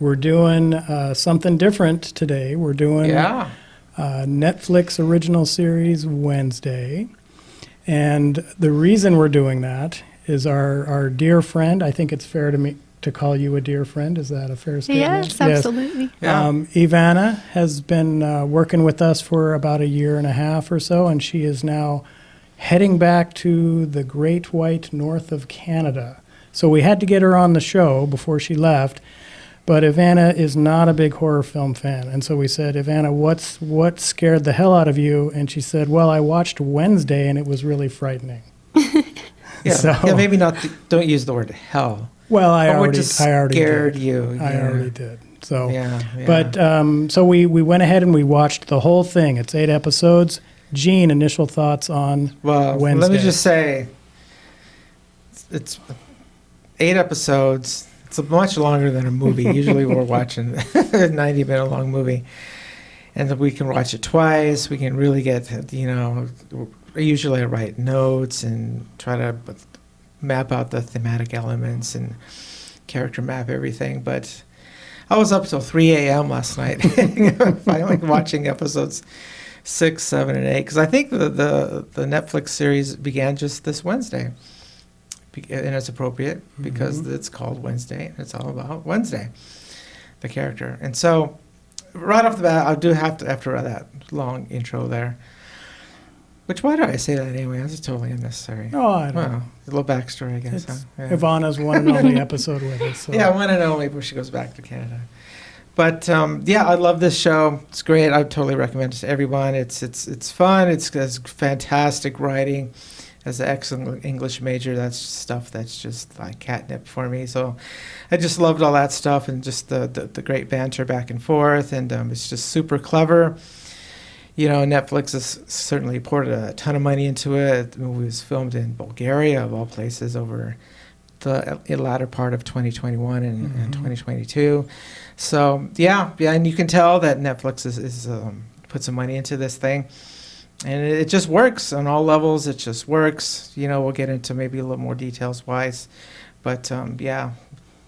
we're doing something different today. We're doing Netflix original series Wednesday. And the reason we're doing that is our dear friend, I think it's fair to call you a dear friend. Is that a fair statement? Yes, absolutely. Yeah. Ivana has been working with us for about a year and a half or so, and she is now heading back to the Great White North of Canada. So we had to get her on the show before she left, but Ivana is not a big horror film fan. And so we said, Ivana, what scared the hell out of you? And she said, well, I watched Wednesday and it was really frightening. Maybe not, don't use the word hell. Well, I already scared did. you. I already did. So, yeah. But so we went ahead and we watched the whole thing. It's 8 episodes. Gene, initial thoughts on Wednesday? Let me just say, it's 8 episodes. It's much longer than a movie. Usually we're watching a 90-minute long movie. And we can watch it twice. We can really get, usually I write notes and try to map out the thematic elements and character map everything. But I was up till 3 a.m. last night, finally watching episodes 6, 7, and 8, because I think the Netflix series began just this Wednesday, and it's appropriate because it's called Wednesday, and it's all about Wednesday, the character. And so, right off the bat, I do have to, after that long intro there, which, why did I say that anyway? That's totally unnecessary. Oh, I don't know. Well, a little backstory, I guess. It's Ivana's one and only episode with us. So. Yeah, one and only before she goes back to Canada. But I love this show. It's great. I totally recommend it to everyone. It's fun. It's fantastic writing. As an excellent English major, that's stuff that's just like catnip for me. So I just loved all that stuff and just the great banter back and forth. And it's just super clever. Netflix has certainly poured a ton of money into it. The movie was filmed in Bulgaria, of all places, over the latter part of 2021 and 2022. So, and you can tell that Netflix is put some money into this thing. And it just works on all levels. It just works. We'll get into maybe a little more details wise. But,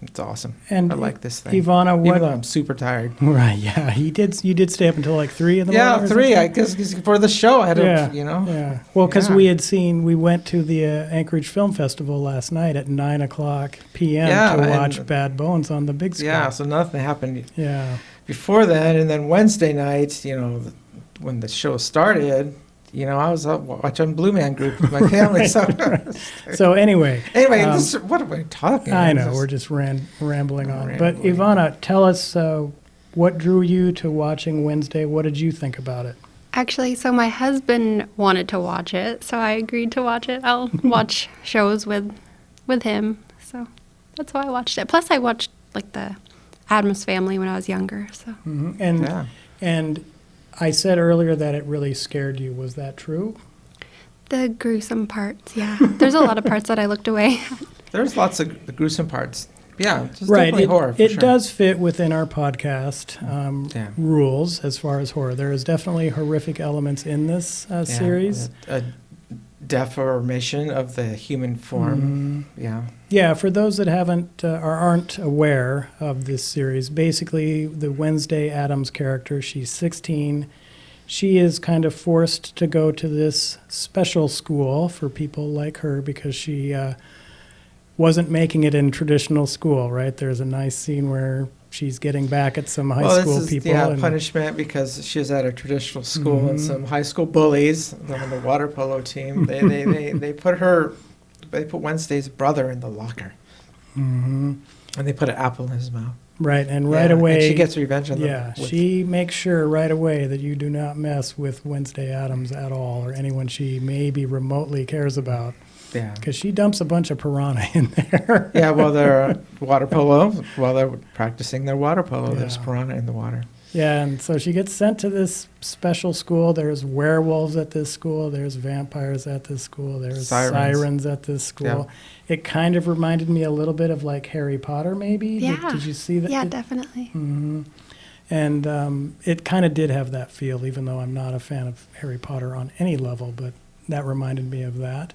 it's awesome. And I like this thing. Ivana, even though I'm super tired. Right, yeah. You did stay up until like 3 in the morning? Yeah, 3. I guess for the show I had to, Yeah. Well, because we went to the Anchorage Film Festival last night at 9 o'clock p.m. to watch Bad Bones on the big screen. Yeah, so nothing happened before then. And then Wednesday night, when the show started, I was up watching Blue Man Group with my family. So anyway, what are we talking about? I know, we're just rambling on. But Ivana, tell us what drew you to watching Wednesday. What did you think about it? Actually, so my husband wanted to watch it, so I agreed to watch it. I'll watch shows with him, so that's why I watched it. Plus, I watched like the Addams Family when I was younger. So and I said earlier that it really scared you. Was that true? The gruesome parts, yeah. There's a lot of parts that I looked away. There's lots of the gruesome parts. Yeah, it's right. Definitely horror. It does fit within our podcast rules as far as horror. There is definitely horrific elements in this series. A deformation of the human form. Yeah, for those that haven't or aren't aware of this series, basically the Wednesday Addams character, she's 16. She is kind of forced to go to this special school for people like her because she wasn't making it in traditional school, right? There's a nice scene where she's getting back at some high school people. Punishment because she was at a traditional school and some high school bullies on the water polo team. They put Wednesday's brother in the locker, and they put an apple in his mouth. Right, and right away... And she gets revenge on them. Yeah, she makes sure right away that you do not mess with Wednesday Addams at all, or anyone she maybe remotely cares about. Yeah. Because she dumps a bunch of piranha in there. Yeah, while they're while they're practicing their water polo, there's piranha in the water. Yeah, and so she gets sent to this special school. There's werewolves at this school. There's vampires at this school. There's sirens at this school. Yeah. It kind of reminded me a little bit of like Harry Potter, maybe. Yeah. Did you see that? Yeah, definitely. Mm-hmm. And it kind of did have that feel, even though I'm not a fan of Harry Potter on any level, but that reminded me of that.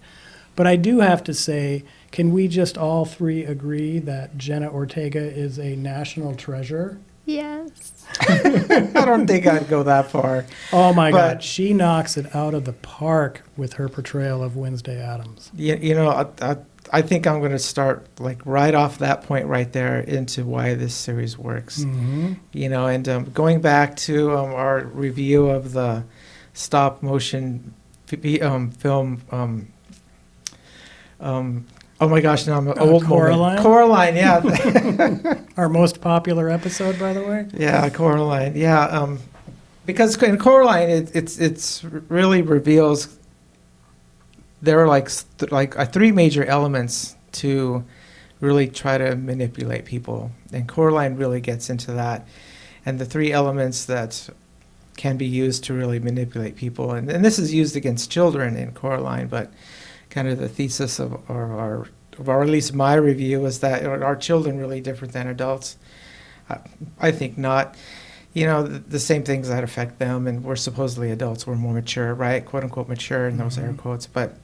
But I do have to say, can we just all three agree that Jenna Ortega is a national treasure? Yes. I don't think I'd go that far. Oh my But- God, she knocks it out of the park with her portrayal of Wednesday Addams. You know, I think I'm going to start like right off that point right there into why this series works. Mm-hmm. You know, and going back to our review of the stop motion film. Oh my gosh, now I'm an old Coraline? moment. Coraline, yeah. Our most popular episode, by the way. Yeah, Coraline. Yeah, because in Coraline, it's really reveals there are like three major elements to really try to manipulate people, and Coraline really gets into that, and the three elements that can be used to really manipulate people, and this is used against children in Coraline, but kind of the thesis of our or at least my review is that are children really different than adults? I think not. You know, the same things that affect them, and we're supposedly adults, we're more mature, right? Quote unquote mature in those air quotes. But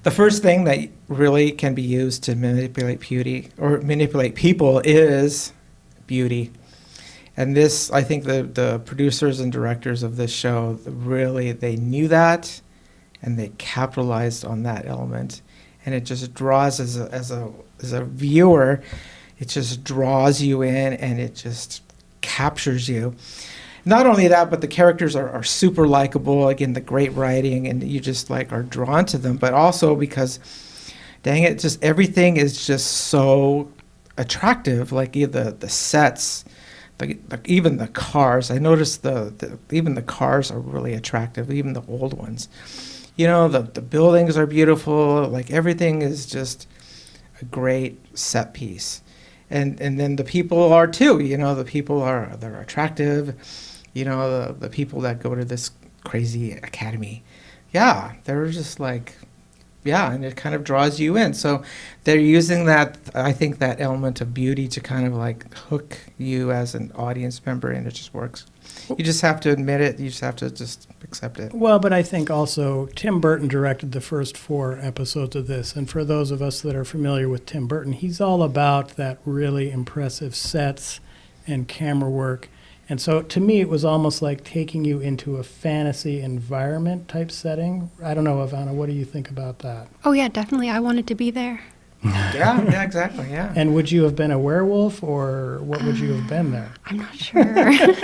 the first thing that really can be used to manipulate beauty or manipulate people is beauty. And this, I think the producers and directors of this show, really, they knew that, and they capitalized on that element. And it just draws, as a viewer, it just draws you in, and it just captures you. Not only that, but the characters are super likable. Again, the great writing, and you just like are drawn to them. But also because, dang it, just everything is just so attractive. Like the sets, even the cars. I noticed even the cars are really attractive, even the old ones. You know, the buildings are beautiful. Like everything is just a great set piece. And then the people are too. You know, the people they're attractive. You know, the people that go to this crazy academy. Yeah, they're just like, yeah, and it kind of draws you in. So they're using that, I think, that element of beauty to kind of like hook you as an audience member, and it just works. You just have to admit it. You just have to just accept it. Well, but I think also Tim Burton directed the first 4 episodes of this. And for those of us that are familiar with Tim Burton, he's all about that really impressive sets and camera work. And so to me, it was almost like taking you into a fantasy environment type setting. I don't know, Ivana, what do you think about that? Oh yeah, definitely. I wanted to be there. Yeah, exactly, yeah. And would you have been a werewolf, or what would you have been there? I'm not sure.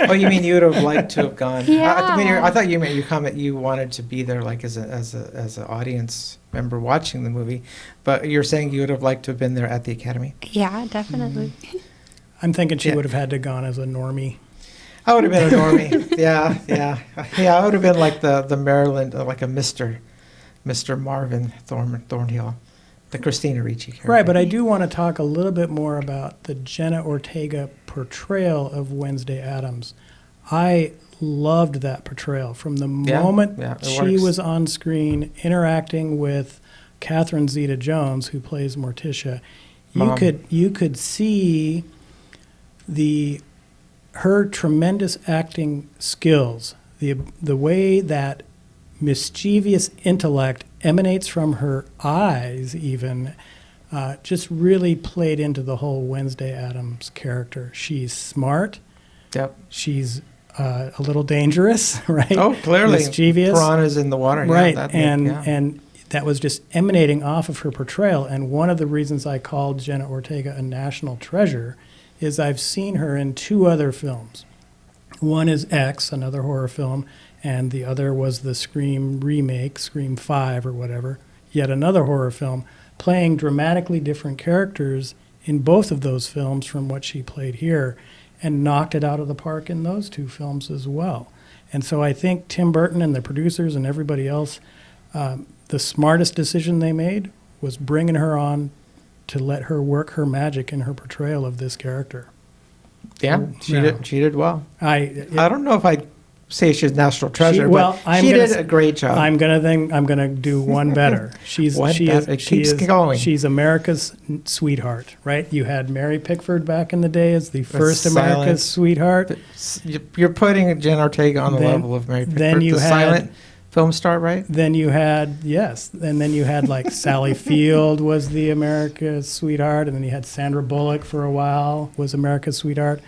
Oh, you mean you would have liked to have gone? Yeah. I thought you meant your comment. You wanted to be there, like as an audience member watching the movie, but you're saying you would have liked to have been there at the Academy. Yeah, definitely. I'm thinking she Yeah. would have had to gone as a normie. I would have been a normie. Yeah. I would have been like the Maryland, like a Mr. Marvin Thornhill, the Christina Ricci character. Right, but I do want to talk a little bit more about the Jenna Ortega portrayal of Wednesday Addams. I loved that portrayal from the moment it she works. was on screen interacting with Catherine Zeta-Jones, who plays Morticia. Mom. You could see her tremendous acting skills, the way that mischievous intellect emanates from her eyes even, just really played into the whole Wednesday Addams character. She's smart. Yep. She's a little dangerous, right? Oh, clearly. Mischievous. Piranhas in the water. Right, Yeah, and that was just emanating off of her portrayal. And one of the reasons I called Jenna Ortega a national treasure is I've seen her in 2 other films. One is X, another horror film, and the other was the Scream remake, Scream 5 or whatever, yet another horror film, playing dramatically different characters in both of those films from what she played here, and knocked it out of the park in those 2 films as well. And so I think Tim Burton and the producers and everybody else, the smartest decision they made was bringing her on to let her work her magic in her portrayal of this character. Yeah, she did well. I don't know if I'd say she's a national treasure, but she did a great job. I'm gonna do one better. She's America's sweetheart, right? You had Mary Pickford back in the day as the first America's sweetheart. You're putting Jen Ortega on the level of Mary Pickford. Then you had film star, right? Then you had, yes, and then you had like Sally Field was the America's Sweetheart, and then you had Sandra Bullock for a while was America's Sweetheart.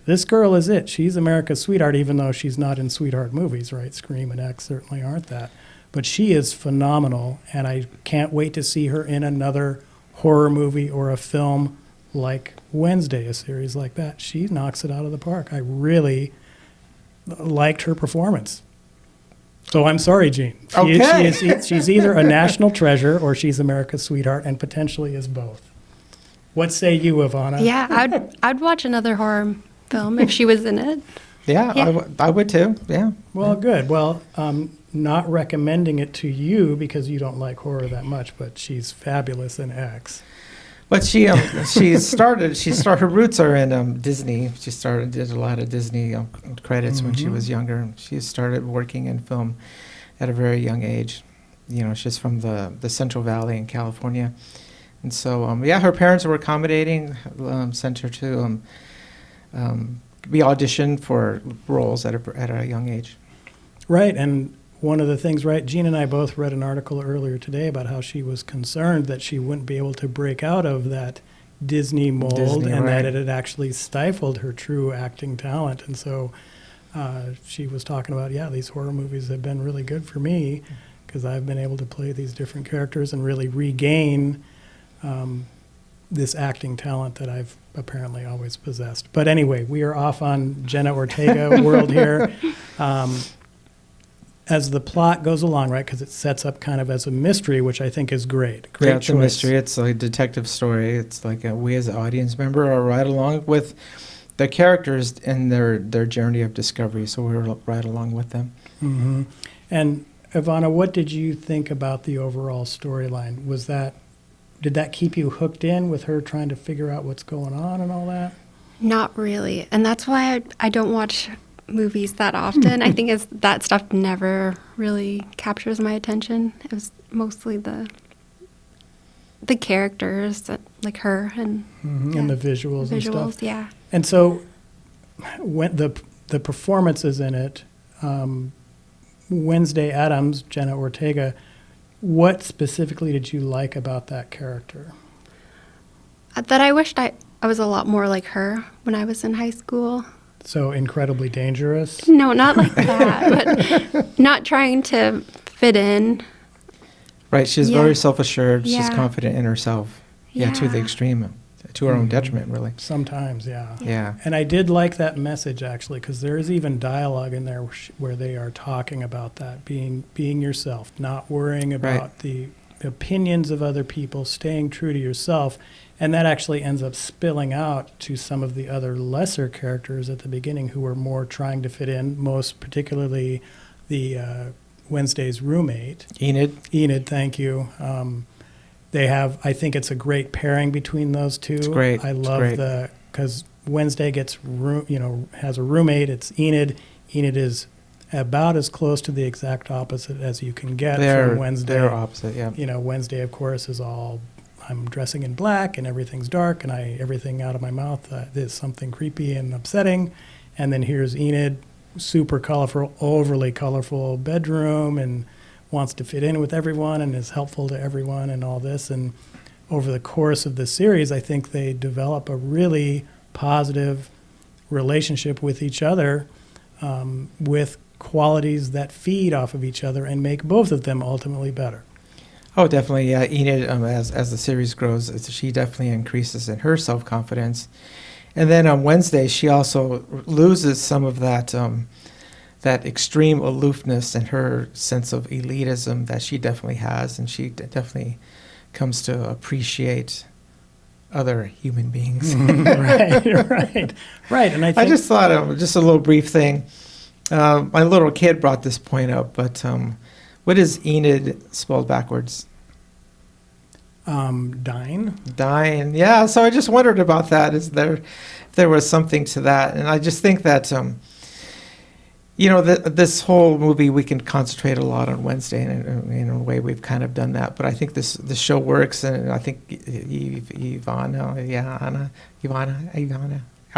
This girl is it. She's America's Sweetheart, even though she's not in sweetheart movies, right? Scream and X certainly aren't that. But she is phenomenal, and I can't wait to see her in another horror movie or a film like Wednesday, a series like that. She knocks it out of the park. I really liked her performance. So I'm sorry, Gene. Okay. She's either a national treasure or she's America's Sweetheart, and potentially is both. What say you, Ivana? Yeah, I'd watch another horror film if she was in it. Yeah, Yeah. I would too. Yeah. Well, good. Well, not recommending it to you because you don't like horror that much, but she's fabulous in X. But she her roots are in Disney. She did a lot of Disney credits when she was younger. She started working in film at a very young age. You know, she's from the Central Valley in California. And so, her parents were accommodating, sent her to be auditioned for roles at a young age. Right, and one of the things, right, Gene and I both read an article earlier today about how she was concerned that she wouldn't be able to break out of that Disney mold, and right. that it had actually stifled her true acting talent. And so she was talking about, these horror movies have been really good for me because I've been able to play these different characters and really regain this acting talent that I've apparently always possessed. But anyway, we are off on Jenna Ortega world here. As the plot goes along, right, because it sets up kind of as a mystery, which I think is great. Great it's choice. a mystery. It's a detective story. It's like we as an audience member are right along with the characters in their journey of discovery, so we're right along with them. Mm-hmm. And Ivana, what did you think about the overall storyline? Did that keep you hooked in with her trying to figure out what's going on and all that? Not really, and that's why I don't watch movies that often. I think that stuff never really captures my attention. It was mostly the characters, that, like her and and the visuals and stuff. Yeah. And so, when the performances in it, Wednesday Addams, Jenna Ortega, what specifically did you like about that character? That I wished I was a lot more like her when I was in high school. So incredibly dangerous? No, not like that, but not trying to fit in. Right, she's Yeah. very self-assured. She's Yeah. confident in herself. Yeah, to the Yeah. extreme, to her own detriment, really. Sometimes, yeah. Yeah. And I did like that message, actually, because there is even dialogue in there where they are talking about that, being yourself, not worrying about Right. the opinions of other people, staying true to yourself. And that actually ends up spilling out to some of the other lesser characters at the beginning who were more trying to fit in, most particularly the Wednesday's roommate. Enid, thank you. They have, I think it's a great pairing between those two. It's great. I It's love great. because Wednesday has a roommate. It's Enid. Enid is about as close to the exact opposite as you can get from Wednesday. They're opposite, yeah. Wednesday, of course, is all, I'm dressing in black and everything's dark and everything out of my mouth is something creepy and upsetting. And then here's Enid, super colorful, overly colorful bedroom, and wants to fit in with everyone and is helpful to everyone and all this. And over the course of the series, I think they develop a really positive relationship with each other, with qualities that feed off of each other and make both of them ultimately better. Oh, definitely. Yeah, Enid, as the series grows, she definitely increases in her self-confidence. And then on Wednesday, she also loses some of that that extreme aloofness and her sense of elitism that she definitely has, and she definitely comes to appreciate other human beings. Right. And I I just thought of just a little brief thing. My little kid brought this point up, but what is Enid spelled backwards? Dine. Dying. Yeah, so I just wondered about that. If there was something to that? And I just think that, this whole movie, we can concentrate a lot on Wednesday, and in a way we've kind of done that. But I think this show works, and I think Ivana,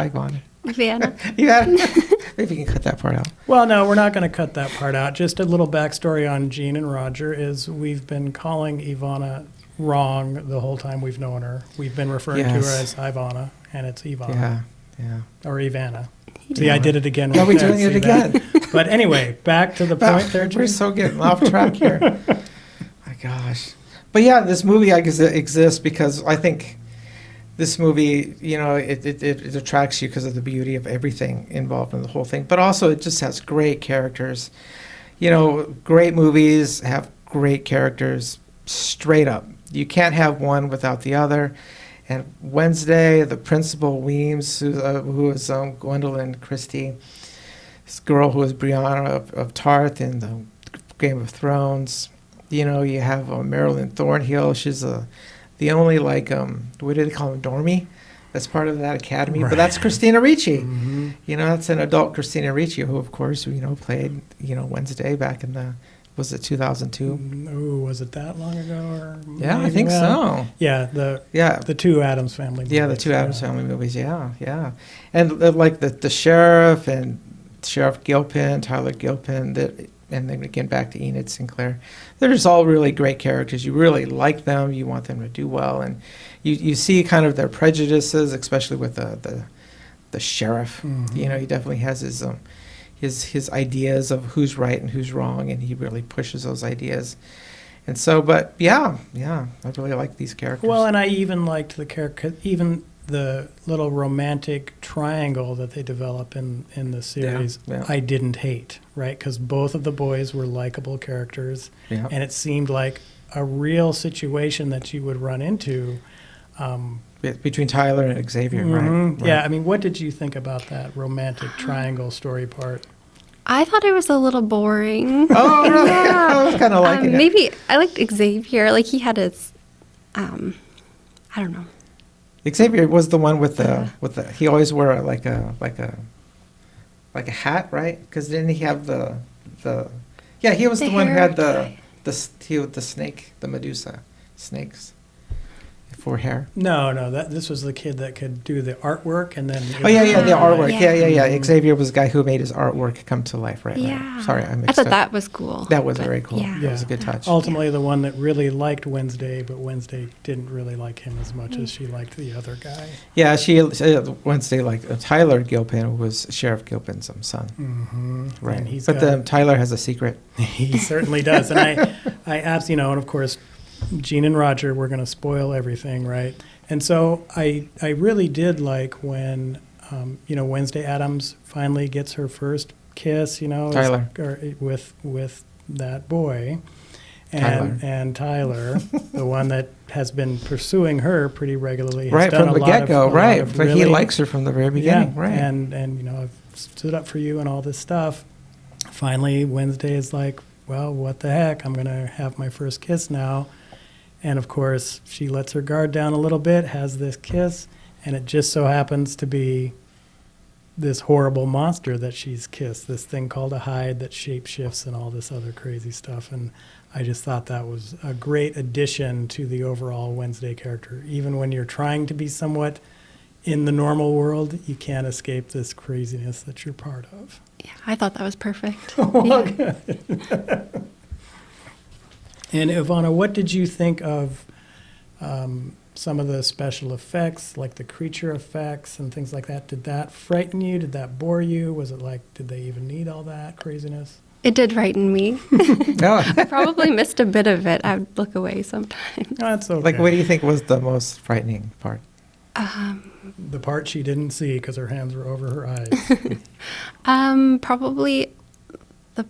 Ivana. Ivana. Maybe you can cut that part out. Well, no, we're not going to cut that part out. Just a little backstory on Jean and Roger is we've been calling Ivana wrong the whole time we've known her. We've been referring to her Yes. as Ivana, and it's Ivana. Yeah. Or Ivana. See, I did it again. Yeah, right we're there. doing it See that? again. But anyway, back to the point there, We're Jean. so getting off track here. My gosh. But yeah, this movie, I guess, it exists because I think this movie, you know, it attracts you because of the beauty of everything involved in the whole thing. But also, it just has great characters. You know, great movies have great characters straight up. You can't have one without the other. And Wednesday, the principal Weems, who is Gwendolyn Christie, this girl who is Brianna of Tarth in the Game of Thrones. You know, you have Marilyn Thornhill. She's the only, like, what do they call them, normie? That's part of that academy. Right. But that's Christina Ricci. Mm-hmm. You know, that's an adult Christina Ricci, who, of course, you know, played, you know, Wednesday back in the, was it 2002? Ooh, was it that long ago? Or Yeah, I maybe think well, so. Yeah, the two Addams Family movies. Yeah, the two Addams Family movies. Yeah. And like the sheriff and Sheriff Gilpin, Tyler Gilpin, and then again back to Enid Sinclair. They're just all really great characters. You really like them. You want them to do well, and you see kind of their prejudices, especially with the sheriff. Mhm. You know, he definitely has his ideas of who's right and who's wrong, and he really pushes those ideas. And so, but yeah, I really like these characters. Well, and I even liked the character, even the little romantic triangle that they develop in the series. Yeah. I didn't hate, right? Because both of the boys were likable characters, Yeah. and it seemed like a real situation that you would run into. Between Tyler and Xavier, Mhm. right? Yeah, I mean, what did you think about that romantic triangle story part? I thought it was a little boring. Oh, really? I was kind of liking it. Maybe I liked Xavier. Like he had his, I don't know. Xavier was the one with the he always wore like a hat, right? Because didn't he have the yeah, he was the one who hair had the snake, the Medusa snakes for hair. No, this was the kid that could do the artwork and then. Oh yeah, the artwork. Yeah. Yeah. Xavier was the guy who made his artwork come to life, right? Yeah. Right. Sorry, I I mixed thought up. that was cool. That was but very cool. Yeah. That was a good touch. Ultimately, the one that really liked Wednesday, but Wednesday didn't really like him as much as she liked the other guy. Yeah, she Wednesday like Tyler Gilpin, who was Sheriff Gilpin's son. Mm-hmm. Right. And he's But got, Tyler has a secret. he certainly does. And I absolutely know. And of course, Gene and Roger, we're going to spoil everything, right? And so I really did like when, Wednesday Addams finally gets her first kiss, Tyler. with that boy. And Tyler, the one that has been pursuing her pretty regularly, has Right, done from a the lot of- get-go, a lot right. of But he really- likes her from the very beginning, yeah, right. And I've stood up for you and all this stuff. Finally, Wednesday is like, well, what the heck? I'm going to have my first kiss now. And of course, she lets her guard down a little bit, has this kiss, and it just so happens to be this horrible monster that she's kissed, this thing called a hide that shapeshifts and all this other crazy stuff. And I just thought that was a great addition to the overall Wednesday character. Even when you're trying to be somewhat in the normal world, you can't escape this craziness that you're part of. Yeah, I thought that was perfect. Oh, Yeah. And Ivana, what did you think of some of the special effects, like the creature effects and things like that? Did that frighten you? Did that bore you? Was it like, did they even need all that craziness? It did frighten me. Oh. I probably missed a bit of it. I would look away sometimes. That's okay. Like, what do you think was the most frightening part? The part she didn't see because her hands were over her eyes. Probably the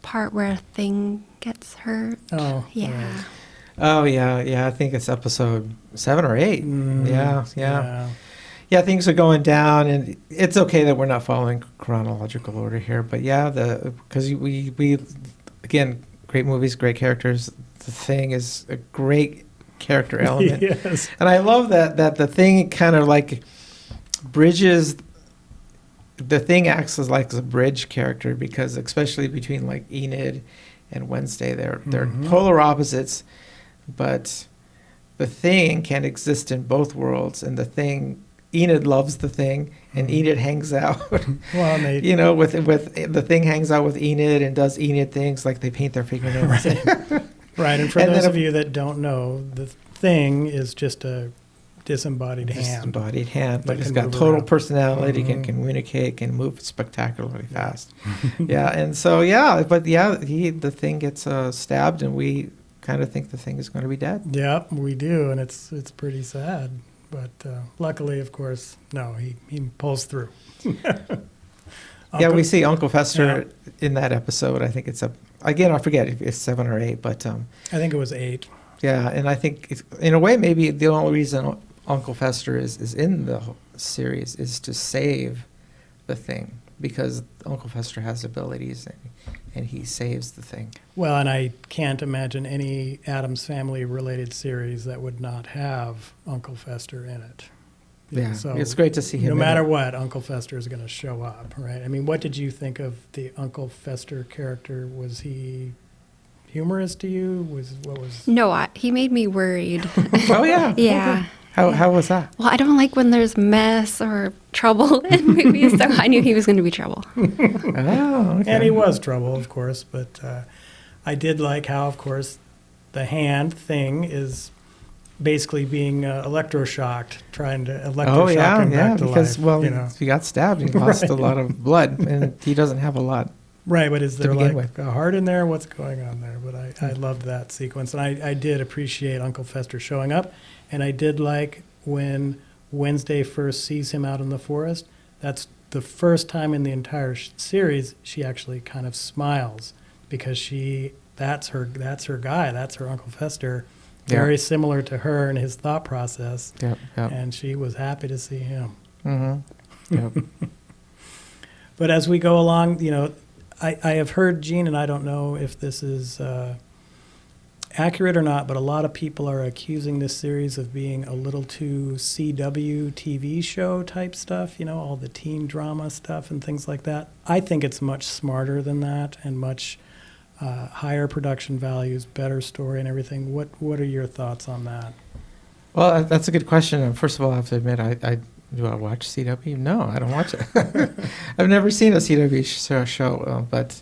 part where a thing gets hurt. Oh, Yeah. right. Oh, yeah. I think it's episode 7 or 8. Yeah, things are going down, and it's okay that we're not following chronological order here. But yeah, because we again, great movies, great characters. The Thing is a great character element. Yes. And I love that the Thing kind of like bridges. The Thing acts as like a bridge character because, especially between like Enid and Wednesday, they're Mhm. polar opposites, but the Thing can exist in both worlds, and the Thing Enid loves the Thing, and Enid hangs out. Well, and they, You know, with the Thing hangs out with Enid and does Enid things like they paint their fingernails. right. And for And those then of you that don't know, the Thing is just a disembodied hand. Disembodied hand, but that it's can got move total around. personality, can Mhm. communicate, can move spectacularly fast. Yeah, and so yeah, but yeah, the Thing gets stabbed, and we kind of think the Thing is going to be dead. Yep, we do, and it's pretty sad. But luckily, of course, no, he pulls through. Yeah, we Uncle- see Uncle Fester in that episode. I think it's again, I forget if it's 7 or 8, but I think it was 8. yeah, and I think in a way maybe the only reason Uncle Fester is in the series is to save the Thing, because Uncle Fester has abilities, and he saves the Thing. Well, and I can't imagine any Addams Family related series that would not have Uncle Fester in it. Yeah, So it's great to see him. no in matter it. what, Uncle Fester is going to show up, right? I mean, what did you think of the Uncle Fester character? Was he humorous to you? What was? No, he made me worried. Oh yeah. Yeah. How was that? Well, I don't like when there's mess or trouble in movies, so I knew he was going to be trouble. Oh, okay. And he was trouble, of course, but I did like how, of course, the hand thing is basically being electroshocked, trying to electroshock Oh yeah, him yeah. back to Because life. well, you know? he got stabbed. He lost a Right. lot of blood, and he doesn't have a lot. Right, but is there begin like a heart in there? What's going on there? But I loved that sequence, and I did appreciate Uncle Fester showing up, and I did like when Wednesday first sees him out in the forest. That's the first time in the entire series she actually kind of smiles, because that's her guy, that's her Uncle Fester, very similar to her and his thought process, Yep. Yep. and she was happy to see him. Mm-hmm. Yep. But as we go along, I have heard, Gene, and I don't know if this is accurate or not, but a lot of people are accusing this series of being a little too CW TV show type stuff, all the teen drama stuff and things like that. I think it's much smarter than that, and much higher production values, better story and everything. What are your thoughts on that? Well, that's a good question. First of all, I have to admit, do I watch CW? No, I don't watch it. I've never seen a CW show, but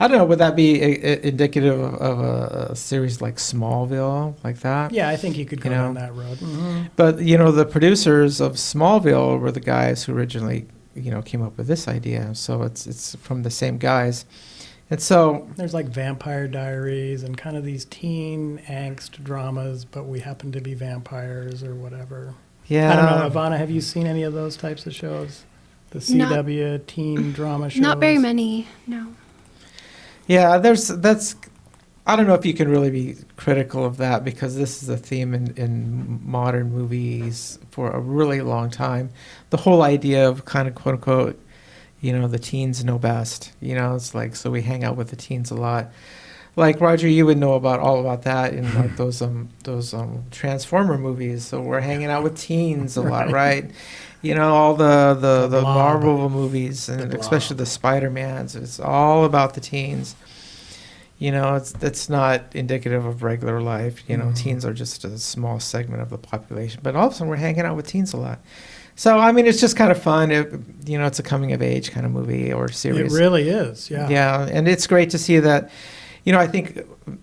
I don't know. Would that be indicative of a series like Smallville, like that? Yeah, I think you could go down that road. Mm-hmm. But the producers of Smallville were the guys who originally, came up with this idea. So it's from the same guys, and so There's like Vampire Diaries and kind of these teen angst dramas, but we happen to be vampires or whatever. yeah. I don't know, Ivana, have you seen any of those types of shows? The CW teen drama shows? Not very many, no. Yeah, I don't know if you can really be critical of that, because this is a theme in modern movies for a really long time. The whole idea of kind of quote unquote, the teens know best. It's like, so we hang out with the teens a lot. Like Roger, you would know all about that in like those Transformer movies. So we're hanging out with teens a lot, right? All the Blob. Marvel movies, and Blob. especially the Spider-Mans. It's all about the teens. It's not indicative of regular life. Mhm. Teens are just a small segment of the population. But all of a sudden, we're hanging out with teens a lot. So, I mean, it's just kind of fun. It's a coming-of-age kind of movie or series. It really is, yeah. Yeah, and it's great to see that. I think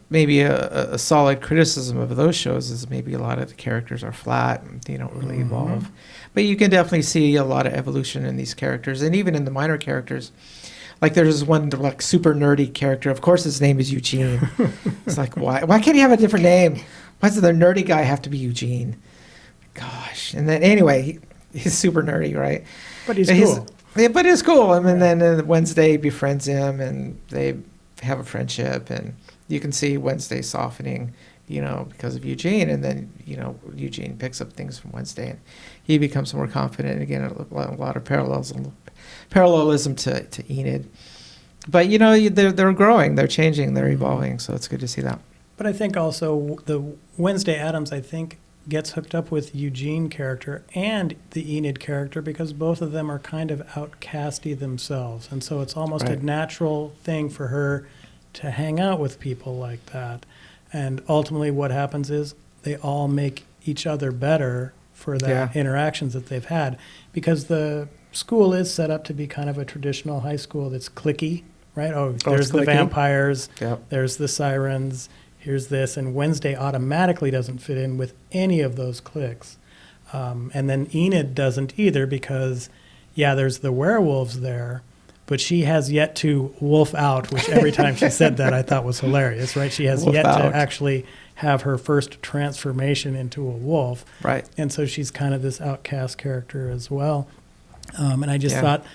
maybe a solid criticism of those shows is maybe a lot of the characters are flat and they don't really evolve. But you can definitely see a lot of evolution in these characters, and even in the minor characters. Like there's one like super nerdy character. Of course, his name is Eugene. It's like, why can't he have a different name? Why does the nerdy guy have to be Eugene? Gosh. And then anyway, he's super nerdy, right? But he's cool. Yeah, but he's cool. I mean, then Wednesday befriends him, and they have a friendship, and you can see Wednesday softening, because of Eugene, and then Eugene picks up things from Wednesday, and he becomes more confident. And again, a lot of parallelism to Enid, but they're growing, they're changing, they're evolving, so it's good to see that. But I think also the Wednesday Addams, I think, gets hooked up with Eugene character and the Enid character, because both of them are kind of outcasty themselves, and so it's almost Right. a natural thing for her to hang out with people like that. And ultimately what happens is they all make each other better for the interactions that they've had, because the school is set up to be kind of a traditional high school that's cliquey, right? Oh, there's the cliquey. vampires, Yep. there's the sirens, here's this, and Wednesday automatically doesn't fit in with any of those cliques. And then Enid doesn't either because, yeah, there's the werewolves there, but she has yet to wolf out, which every time she said that I thought was hilarious, right? She has Wolf yet out. to actually have her first transformation into a wolf. Right. And so she's kind of this outcast character as well. And I just Yeah. thought,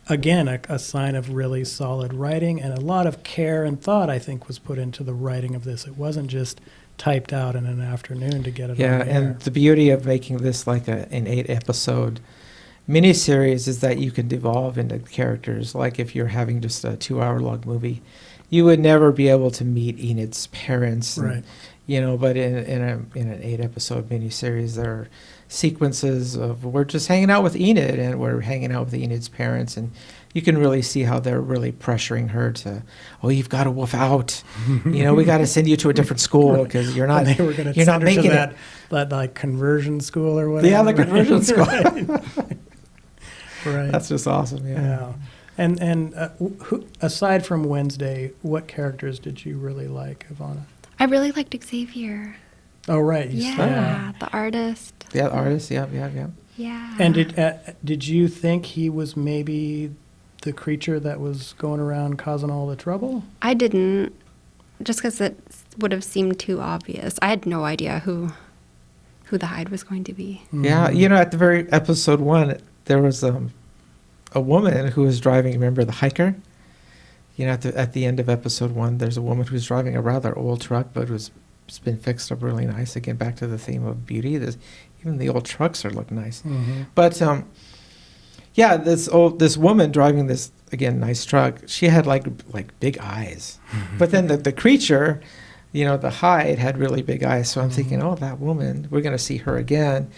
again, a sign of really solid writing, and a lot of care and thought, I think, was put into the writing of this. It wasn't just typed out in an afternoon to get it Yeah, on the air. and the beauty of making this like an 8-episode miniseries is that you can devolve into characters. Like if you're having just a 2-hour-long movie, you would never be able to meet Enid's parents, and, Right. But in an 8-episode miniseries, there are sequences of we're just hanging out with Enid, and we're hanging out with Enid's parents, and you can really see how they're really pressuring her to, oh, you've got to wolf out, we got to send you to a different school because you're not, And they were going to you're send not her to making that like conversion school or whatever. Yeah, the conversion school. Right. That's just awesome. Yeah. And aside from Wednesday, what characters did you really like, Ivana? I really liked Xavier. Oh, right. Yeah, the artist. Yeah, artist. Yeah. Yeah. And did you think he was maybe the creature that was going around causing all the trouble? I didn't, just because it would have seemed too obvious. I had no idea who the Hyde was going to be. Yeah, at the very episode 1, there was a woman who was driving. Remember the hiker? At the end of episode 1, there's a woman who's driving a rather old truck, but it's been fixed up really nice. Again, back to the theme of beauty. Even the old trucks are looking nice. Mm-hmm. But this woman driving this again nice truck, she had like big eyes. But then the creature, the Hyde had really big eyes. So I'm thinking, oh, that woman, we're going to see her again.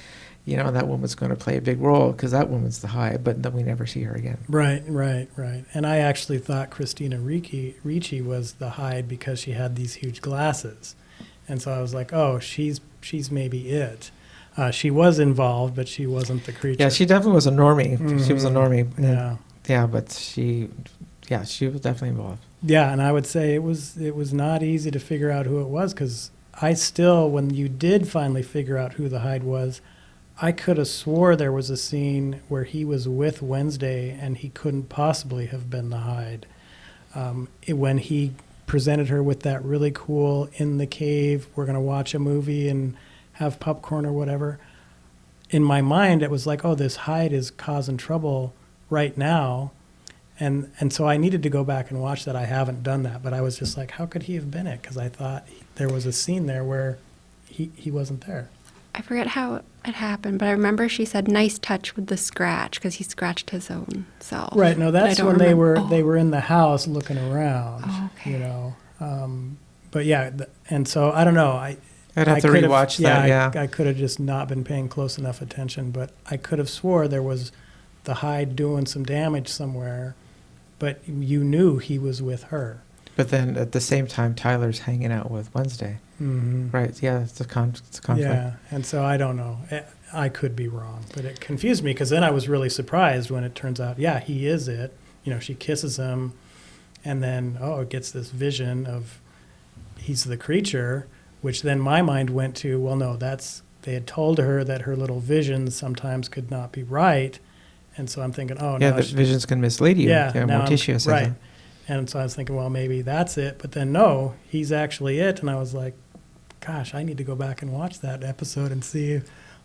And that woman's going to play a big role because that woman's the Hyde, but then we never see her again. Right. And I actually thought Christina Ricci was the Hyde because she had these huge glasses. And so I was like, oh, she's maybe it. She was involved, but she wasn't the creature. Yeah, she definitely was a normie. Mm-hmm. She was a normie. Yeah. Yeah, but she was definitely involved. Yeah, and I would say it was not easy to figure out who it was because I still, when you did finally figure out who the Hyde was, I could have swore there was a scene where he was with Wednesday and he couldn't possibly have been the Hyde. When he presented her with that really cool in the cave, we're going to watch a movie and have popcorn or whatever. In my mind, it was like, oh, this Hyde is causing trouble right now. And so I needed to go back and watch that. I haven't done that, but I was just like, how could he have been it? Because I thought there was a scene there where he wasn't there. I forget how it happened, but I remember she said, "Nice touch with the scratch," because he scratched his own self. Right. No, But I that's don't when remember- they were in the house looking around. Oh, okay. But yeah, and so I don't know. I'd have to could've- rewatch that. Yeah. I could have just not been paying close enough attention, but I could have swore there was the Hyde doing some damage somewhere, but you knew he was with her. But then at the same time, Tyler's hanging out with Wednesday. Mm-hmm. Right. Yeah, it's a conflict. Yeah, and so I don't know. I could be wrong, but it confused me because then I was really surprised when it turns out, yeah, he is it. She kisses him, and then, it gets this vision of he's the creature, which then my mind went to, well, no, they had told her that her little visions sometimes could not be right, and so I'm thinking, Yeah, no, the visions can mislead you. Yeah, now Morticia says right. that. And so I was thinking, well, maybe that's it. But then, no, he's actually it. And I was like, gosh, I need to go back and watch that episode and see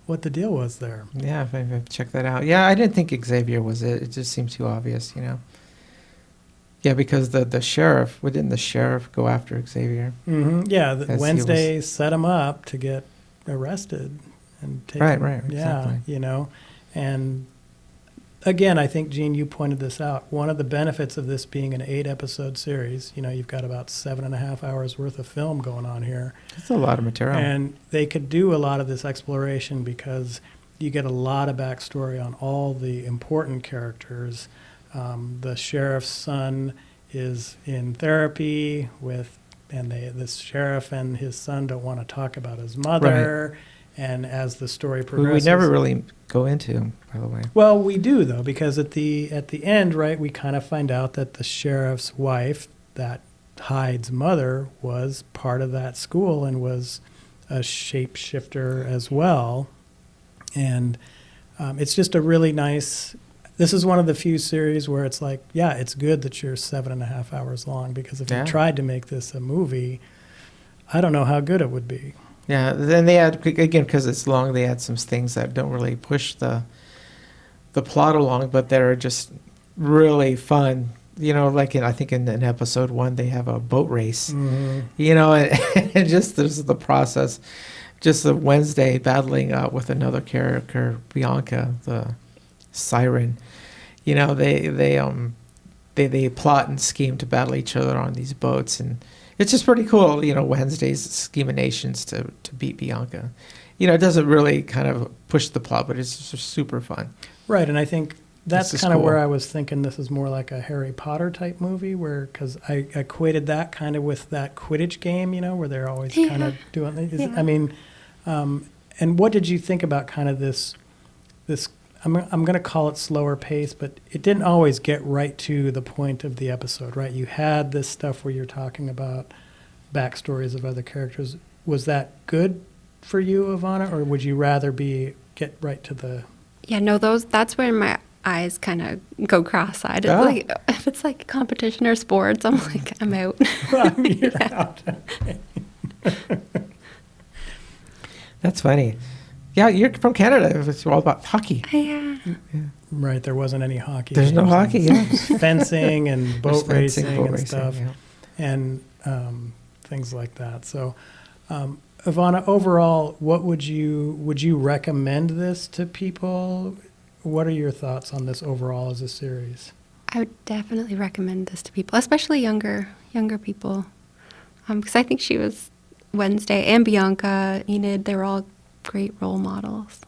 what the deal was there. Yeah, maybe check that out. Yeah, I didn't think Xavier was it. It just seemed too obvious, Yeah, because the sheriff, didn't the sheriff go after Xavier? Mm-hmm. Yeah, As he Wednesday set him up to get arrested and taken. Right, Yeah, exactly. And again, I think, Gene, you pointed this out. One of the benefits of this being an 8-episode series, you've got about 7.5 hours worth of film going on here. That's a lot of material. And they could do a lot of this exploration because you get a lot of backstory on all the important characters. The sheriff's son is in therapy the sheriff and his son don't want to talk about his mother. Right. And as the story We progresses, never really go into, by the way. well, we do though, because at the end, right, we kind of find out that the sheriff's wife, that Hyde's mother, was part of that school and was a shapeshifter as well. And it's just a really nice. This is one of the few series where it's like, yeah, it's good that you're 7.5 hours long, because if Yeah. you tried to make this a movie, I don't know how good it would be. Yeah, then they add, again, because it's long, they add some things that don't really push the plot along, but they're just really fun. You know, like I think in episode 1, they have a boat race, you know, and just there's the process, just the Wednesday battling with another character, Bianca, the siren. You know, they plot and scheme to battle each other on these boats, and it's just pretty cool, you know, Wednesday's scheminations to beat Bianca. You know, it doesn't really kind of push the plot, but it's just super fun. Right, and I think that's This is kind of cool. where I was thinking this is more like a Harry Potter type movie, where, because I equated that kind of with that Quidditch game, you know, where they're always kind of doing. I mean, and what did you think about kind of this? I'm going to call it slower pace, but it didn't always get right to the point of the episode, right? You had this stuff where you're talking about backstories of other characters. Was that good for you, Ivana, or would you rather get right to the? Yeah, no, that's where my eyes kind of go cross-eyed. It's Oh. like, if it's like competition or sports, I'm like, I'm out. You're out. That's funny. Yeah, you're from Canada. It's all about hockey. Yeah. Right, there wasn't any hockey. There's no games. hockey, yeah. Fencing and boat There's fencing, racing boat and racing, stuff, yeah. and things like that. So, Ivana, overall, what would you recommend this to people? What are your thoughts on this overall as a series? I would definitely recommend this to people, especially younger people, because I think she was Wednesday and Bianca, Enid. They were all great role models.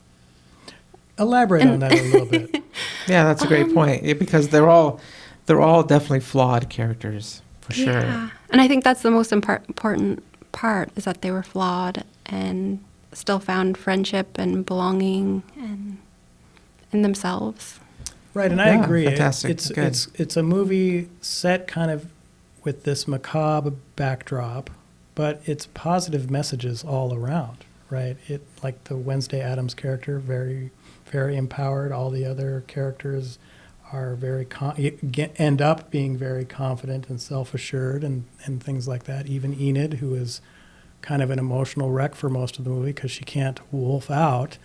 Elaborate on that a little bit. Yeah, that's a great point. Yeah, because they're all definitely flawed characters for sure. Yeah, and I think that's the most important part, is that they were flawed and still found friendship and belonging and in themselves. Right, and I Yeah, agree. fantastic. It's Good. it's a movie set kind of with this macabre backdrop, but it's positive messages all around, right? It, like the Wednesday Addams character, very very empowered. All the other characters are end up being very confident and self-assured and things like that. Even Enid, who is kind of an emotional wreck for most of the movie because she can't wolf out.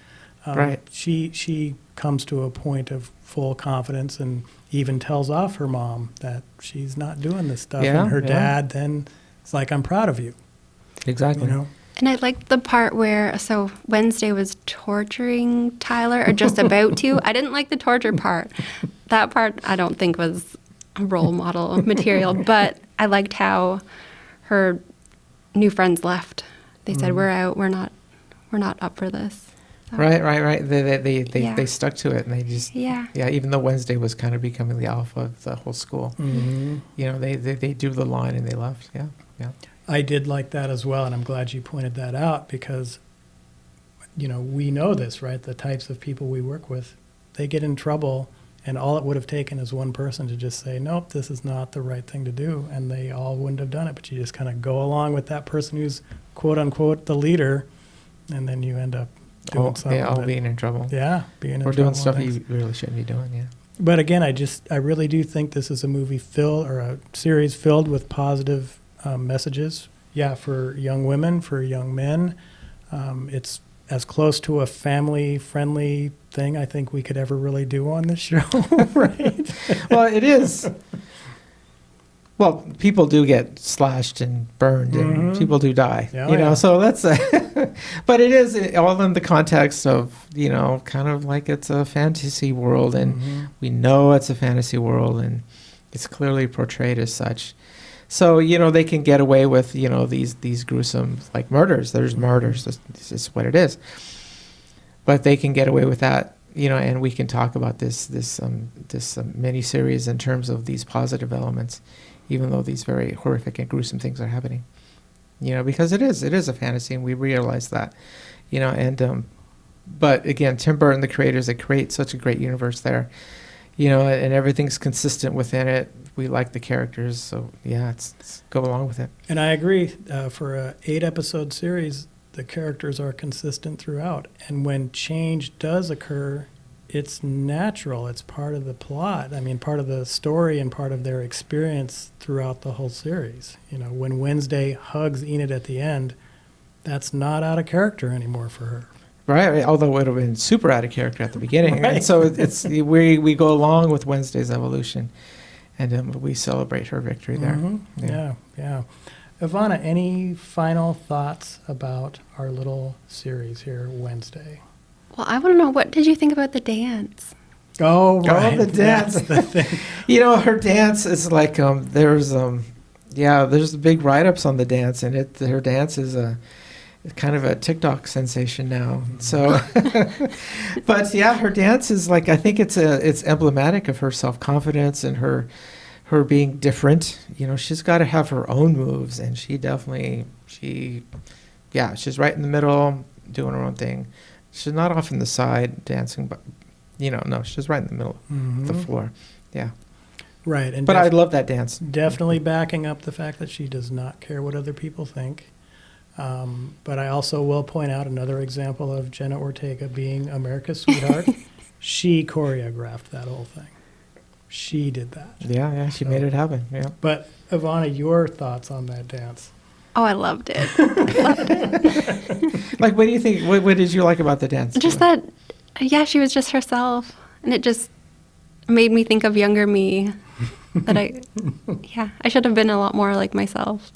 Right. She comes to a point of full confidence and even tells off her mom that she's not doing this stuff. Yeah, and her yeah. dad then is like, "I'm proud of you." Exactly. You know. And I liked the part where, so Wednesday was torturing Tyler, or just about to. I didn't like the torture part. That part I don't think was role model material, but I liked how her new friends left. They said, "We're out. We're not up for this." So, Right. They Yeah. stuck to it, and they just Yeah. Even though Wednesday was kind of becoming the alpha of the whole school, Mm-hmm. you know, they drew the line and they left. Yeah. I did like that as well, and I'm glad you pointed that out because, you know, we know this, right? The types of people we work with, they get in trouble, and all it would have taken is one person to just say, "Nope, this is not the right thing to do," and they all wouldn't have done it. But you just kind of go along with that person who's quote unquote the leader, and then you end up doing something. all that- being in trouble. yeah, being in Or trouble doing and stuff things. you really shouldn't be doing. Yeah. But again, I really do think this is a movie or a series filled with positive messages. Yeah, for young women, for young men. It's as close to a family-friendly thing I think we could ever really do on this show, right? Well, it is. Well, people do get slashed and burned, and Mhm. people do die. Yeah, you know, yeah. so that's. But it is all in the context of, you know, kind of like it's a fantasy world, and Mhm. we know it's a fantasy world, and it's clearly portrayed as such. So, you know, they can get away with, you know, these gruesome, like, murders. There's murders. This is what it is. But they can get away with that, you know, and we can talk about this miniseries in terms of these positive elements, even though these very horrific and gruesome things are happening. You know, because it is a fantasy, and we realize that. and but again, Tim Burton, the creators, they create such a great universe there, and everything's consistent within it. We like the characters, so yeah, it's go along with it. And I agree. For a 8-episode series, the characters are consistent throughout. And when change does occur, it's natural. It's part of the plot. I mean, part of the story and part of their experience throughout the whole series. When Wednesday hugs Enid at the end, that's not out of character anymore for her. Right, although it would have been super out of character at the beginning. Right. And so it's we go along with Wednesday's evolution, and we celebrate her victory there. Mm-hmm. Yeah. Ivana, any final thoughts about our little series here, Wednesday? Well, I want to know, what did you think about the dance? Oh, right. Oh, the dance. That's the thing. Her dance is like there's big write-ups on the dance, and her dance is kind of a TikTok sensation now. So, but yeah, her dance is like, I think it's emblematic of her self-confidence and her being different. She's got to have her own moves, and she's right in the middle doing her own thing. She's not off in the side dancing, but no, she's right in the middle of the floor. Yeah. Right. But I love that dance. Definitely backing up the fact that she does not care what other people think. But I also will point out another example of Jenna Ortega being America's sweetheart. She choreographed that whole thing. She did that. Yeah, she made it happen. Yeah. But Ivana, your thoughts on that dance? Oh, I loved it. Like, what do you think? What did you like about the dance? Just that, yeah, she was just herself. And it just made me think of younger me. That I should have been a lot more like myself.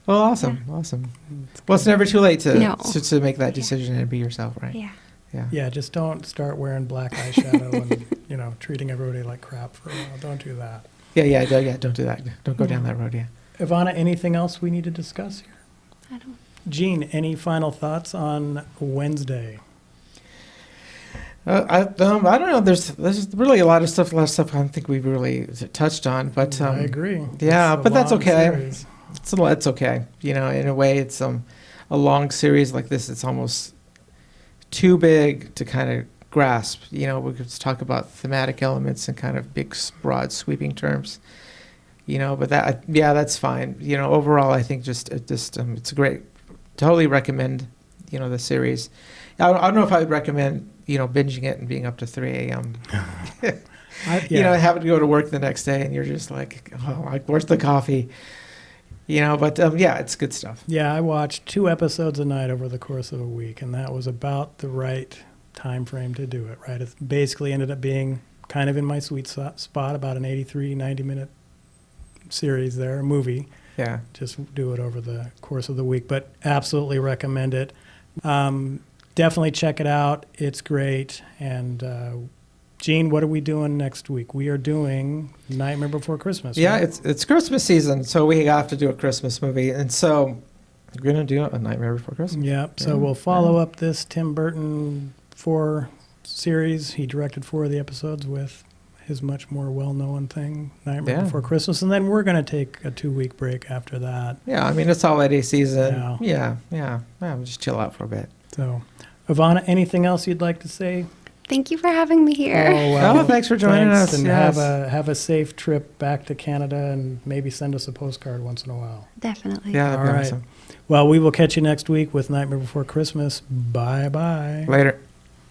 Well, awesome. Well, it's never too late to make that decision and be yourself, right? Yeah. Yeah, just don't start wearing black eyeshadow and, treating everybody like crap for a while. Don't do that. Yeah, don't do that. Don't go down that road, yeah. Ivana, anything else we need to discuss here? I don't. Jean, any final thoughts on Wednesday? I don't know. There's really a lot of stuff I don't think we've really touched on, but I agree. Yeah, It's a but that's long okay. series. It's okay. In a way, it's a long series like this. It's almost too big to kind of grasp. We could talk about thematic elements and kind of big, broad, sweeping terms. But that's fine. Overall, I think it's great. Totally recommend, the series. I don't know if I would recommend, binging it and being up to 3 a.m. Having to go to work the next day and you're just like, where's the coffee? But it's good stuff. Yeah, I watched 2 episodes a night over the course of a week, and that was about the right time frame to do it, right? It basically ended up being kind of in my sweet spot, about an 83, 90-minute series there, a movie. Yeah. Just do it over the course of the week, but absolutely recommend it. Definitely check it out. It's great. And Gene, what are we doing next week? We are doing Nightmare Before Christmas. Yeah, right? it's Christmas season, so we have to do a Christmas movie. And so we're going to do a Nightmare Before Christmas. Yep. So we'll follow up this Tim Burton 4 series. He directed 4 of the episodes with his much more well-known thing, Nightmare Before Christmas. And then we're going to take a 2-week break after that. Yeah, I mean, it's holiday season. Yeah. We'll just chill out for a bit. So, Ivana, anything else you'd like to say? Thank you for having me here. Oh, well, thanks for joining us. And yes. have a safe trip back to Canada, and maybe send us a postcard once in a while. Definitely. Yeah, that'd be All right. awesome. Well, we will catch you next week with Nightmare Before Christmas. Bye-bye. Later.